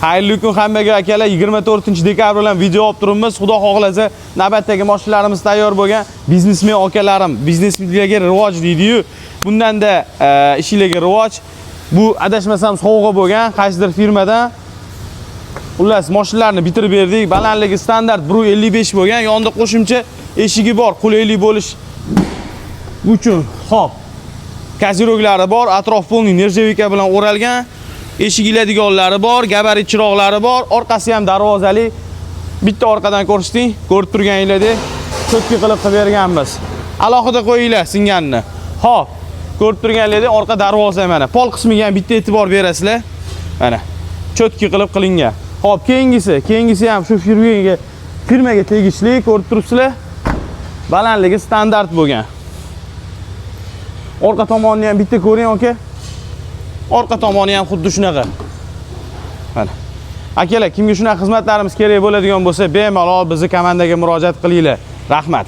Xayrli kun hammaga akalar. 24-dekabr bilan video olib turibmiz. Xudo xohlasa, navbatdagi mashinalarimiz tayyor bo'lgan. Biznesmen akalarim, biznesmenlarga rivoj deydi-yu. Bundan-da ishlarga rivoj. Bu adashmasam sovg'a bo'lgan, qaysidir firmadan. Xullas, mashinalarni bitirib berdik. Balandligi standart 1.55 bo'lgan, yonida qo'shimcha eshigi bor, qulaylik bo'lish uchun. Xo'p. Kaziroglari bor, atrof polni nerjavika bilan o'ralgan. Eshik iladiganlari bor, gabarit chiroqlari bor, orqasi ham darvozali. Bitta orqadan ko'rshding, ko'rib turganingizdek, cho'tki qilib berganmiz. Alohida qo'yinglar singanini. Xo'p, ko'rib turganingizdek, orqa darvoza mana. Pol qismiga ham bitta e'tibor berasizlar. Mana, cho'tki qilib qilingan. Xo'p, keyingisi ham shu firmaga tegishli, ko'rib turibsizlar. Balandligi standart bo'lgan. Orqa tomonni ham bitta ko'ring, aka. Orqa tomoni ham xuddi shunaqa. Mana. Akalar, kimga shunaqa xizmatlarimiz kerak bo'ladigan bo'lsa, bemalol bizni komandaga murojaat qilinglar. Rahmat.